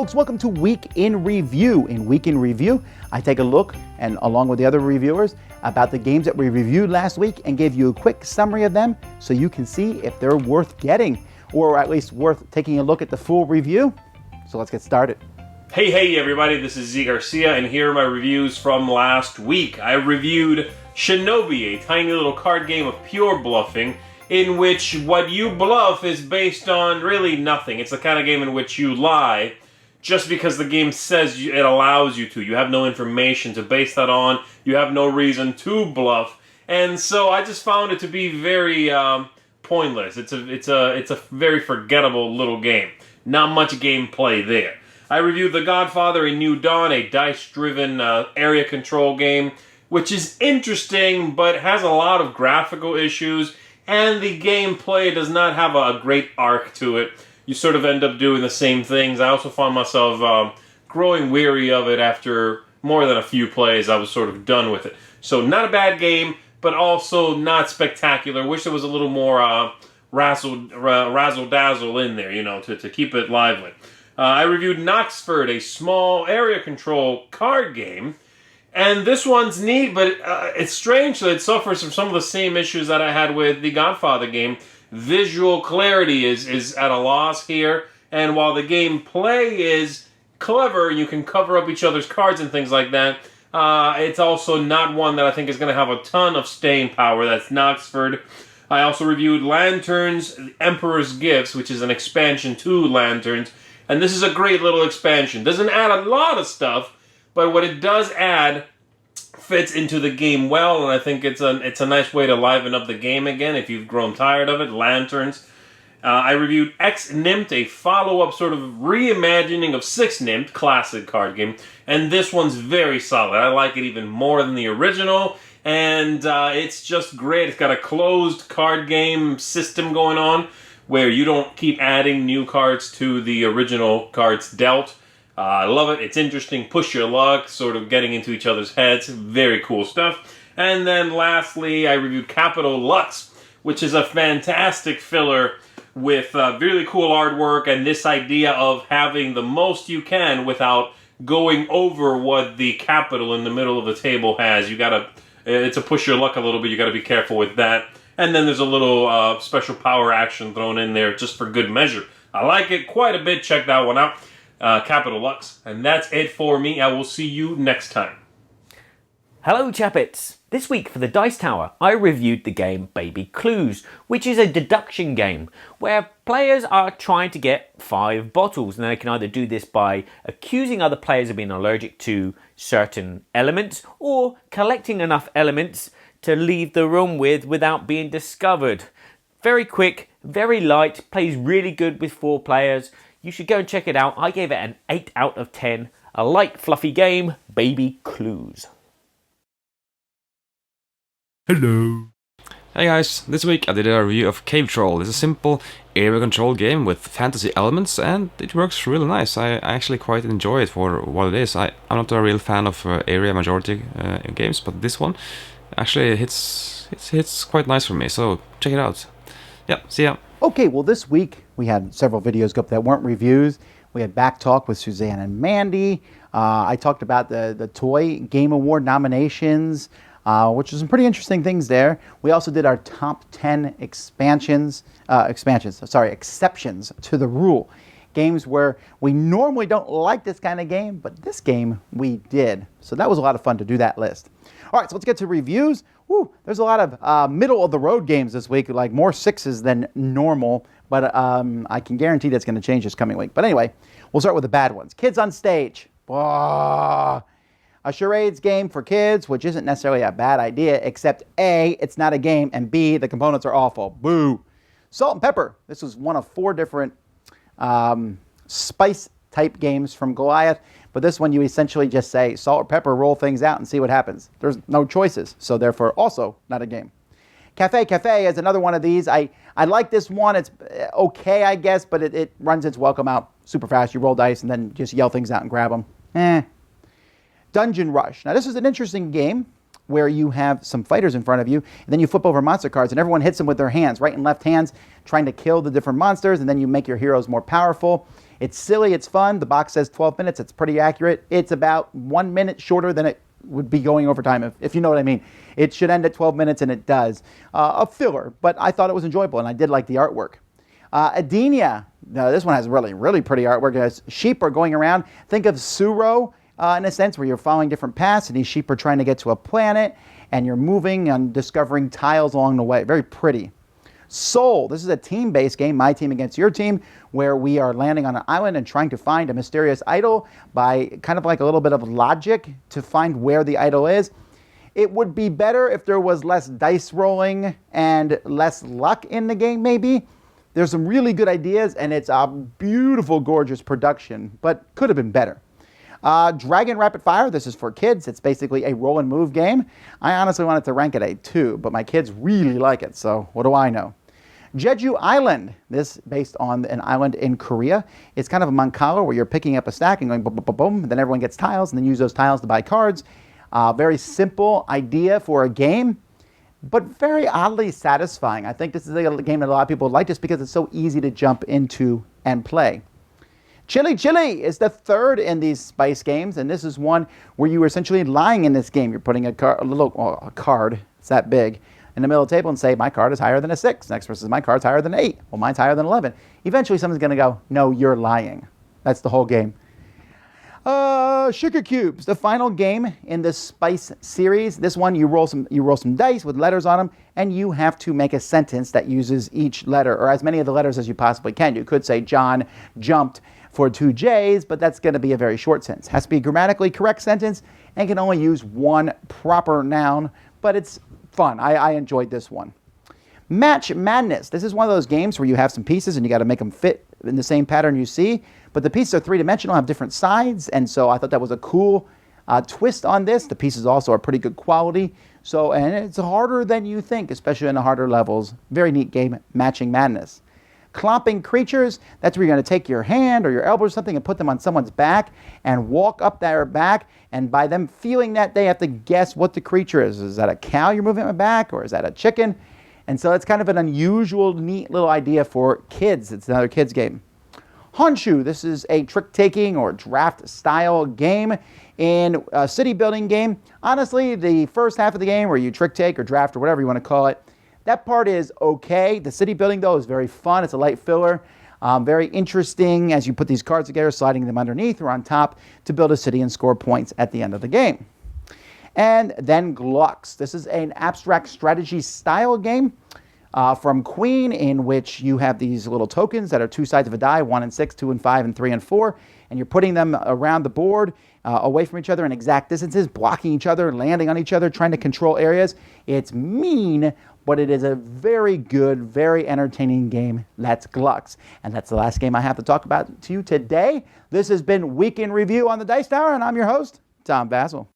folks, welcome to Week in Review. In Week in Review, I take a look, and along with the other reviewers, about the games that we reviewed last week and give you a quick summary of them so you can see if they're worth getting, or at least worth taking a look at the full review. So let's get started. Hey everybody, this is Z Garcia, and here are my reviews from last week. I reviewed Shinobi, a tiny little card game of pure bluffing, in which what you bluff is based on really nothing. It's the kind of game in which you lie just because the game says it allows you to. You have no information to base that on. You have no reason to bluff. And so I just found it to be very pointless. It's a very forgettable little game. Not much gameplay there. I reviewed The Godfather: A New Dawn, a dice-driven area control game, which is interesting but has a lot of graphical issues, and the gameplay does not have a great arc to it. You sort of end up doing the same things. I also found myself growing weary of it after more than a few plays. I was sort of done with it. So not a bad game, but also not spectacular. Wish there was a little more razzle-dazzle in there, you know, to keep it lively. I reviewed Knoxford, a small area control card game. And this one's neat, but it's strange that it suffers from some of the same issues that I had with the Godfather game. Visual clarity is at a loss here, and while the gameplay is clever, you can cover up each other's cards and things like that, it's also not one that I think is going to have a ton of staying power. That's Knoxford. I also reviewed Lanterns, The Emperor's Gifts, which is an expansion to Lanterns, and this is a great little expansion. Doesn't add a lot of stuff, but what it does add fits into the game well, and I think it's a nice way to liven up the game again if you've grown tired of it. Lanterns. I reviewed X-Nimmt, a follow-up sort of reimagining of Six-Nimmt, classic card game, and this one's very solid. I like it even more than the original, and it's just great. It's got a closed card game system going on where you don't keep adding new cards to the original cards dealt. I love it. It's interesting. Push your luck, sort of getting into each other's heads. Very cool stuff. And then lastly, I reviewed Capital Lux, which is a fantastic filler with really cool artwork and this idea of having the most you can without going over what the capital in the middle of the table has. It's a push your luck a little bit. You got to be careful with that. And then there's a little special power action thrown in there just for good measure. I like it quite a bit. Check that one out. Capital Lux. And that's it for me. I will see you next time. Hello Chappets! This week for the Dice Tower, I reviewed the game Baby Clues, which is a deduction game where players are trying to get 5 bottles, and they can either do this by accusing other players of being allergic to certain elements or collecting enough elements to leave the room without being discovered. Very quick, very light, plays really good with 4 players. You should go and check it out. I gave it an 8 out of 10. A light, fluffy game, Baby Clues. Hello. Hey guys, this week I did a review of Cave Troll. It's a simple area control game with fantasy elements, and it works really nice. I actually quite enjoy it for what it is. I'm not a real fan of area majority games, but this one actually hits quite nice for me, so check it out. Yeah, see ya. Okay, well this week we had several videos go up that weren't reviews. We had Back Talk with Suzanne and Mandy. I talked about the Toy Game Award nominations, which is some pretty interesting things there. We also did our top 10 exceptions to the rule. Games where we normally don't like this kind of game, but this game we did. So that was a lot of fun to do that list. All right, so let's get to reviews. Woo, there's a lot of middle-of-the-road games this week, like more 6s than normal, but I can guarantee that's going to change this coming week. But anyway, we'll start with the bad ones. Kids on Stage. A charades game for kids, which isn't necessarily a bad idea, except A, it's not a game, and B, the components are awful. Boo. Salt and Pepper. This was one of 4 different spice-type games from Goliath. But this one, you essentially just say salt or pepper, roll things out, and see what happens. There's no choices, so therefore also not a game. Cafe is another one of these. I like this one. It's okay, I guess, but it runs its welcome out super fast. You roll dice and then just yell things out and grab them. Dungeon Rush. Now, this is an interesting game where you have some fighters in front of you, and then you flip over monster cards, and everyone hits them with their hands, right and left hands, trying to kill the different monsters, and then you make your heroes more powerful. It's silly, it's fun. The box says 12 minutes. It's pretty accurate. It's about 1 minute shorter than it would be going over time, if you know what I mean. It should end at 12 minutes, and it does. A filler, but I thought it was enjoyable, and I did like the artwork. Adenia, now this one has really, really pretty artwork. As sheep are going around. Think of Suro in a sense, where you're following different paths, and these sheep are trying to get to a planet, and you're moving and discovering tiles along the way. Very pretty. Soul, this is a team-based game, my team against your team, where we are landing on an island and trying to find a mysterious idol by kind of like a little bit of logic to find where the idol is. It would be better if there was less dice rolling and less luck in the game, maybe. There's some really good ideas, and it's a beautiful, gorgeous production, but could have been better. Dragon Rapid Fire, this is for kids. It's basically a roll and move game. I honestly wanted to rank it a 2, but my kids really like it, so what do I know? Jeju Island, this based on an island in Korea. It's kind of a Mancala where you're picking up a stack and going boom, boom, boom, boom, and then everyone gets tiles and then use those tiles to buy cards. Very simple idea for a game, but very oddly satisfying. I think this is a game that a lot of people like just because it's so easy to jump into and play. Chili Chili is the third in these spice games, and this is one where you are essentially lying in this game. You're putting a card, it's that big, in the middle of the table and say, my card is higher than a 6. Next person says, my card's higher than an 8. Well, mine's higher than 11. Eventually, someone's going to go, no, you're lying. That's the whole game. Sugar Cubes, the final game in the Spice series. This one, you roll some dice with letters on them, and you have to make a sentence that uses each letter, or as many of the letters as you possibly can. You could say, John jumped for 2 J's, but that's going to be a very short sentence. Has to be a grammatically correct sentence, and can only use one proper noun, but it's fun. I enjoyed this one. Match Madness. This is one of those games where you have some pieces and you got to make them fit in the same pattern you see, but the pieces are three-dimensional, have different sides, and so I thought that was a cool twist on this. The pieces also are pretty good quality, and it's harder than you think, especially in the harder levels. Very neat game, Matching Madness. Clomping Creatures, that's where you're going to take your hand or your elbow or something and put them on someone's back and walk up their back, and by them feeling that, they have to guess what the creature is. Is that a cow you're moving on back, or is that a chicken? And so it's kind of an unusual, neat little idea for kids. It's another kids game. Honshu, this is a trick-taking or draft-style game in a city-building game. Honestly, the first half of the game where you trick-take or draft or whatever you want to call it, that part is okay. The city building, though, is very fun. It's a light filler. Very interesting as you put these cards together, sliding them underneath or on top to build a city and score points at the end of the game. And then Glux. This is an abstract strategy style game from Queen, in which you have these little tokens that are 2 sides of a die, 1 and 6, 2 and 5, and 3 and 4, and you're putting them around the board away from each other in exact distances, blocking each other, landing on each other, trying to control areas. It's mean, but it is a very good, very entertaining game. That's Glux. And that's the last game I have to talk about to you today. This has been Week in Review on the Dice Tower, and I'm your host, Tom Vasel.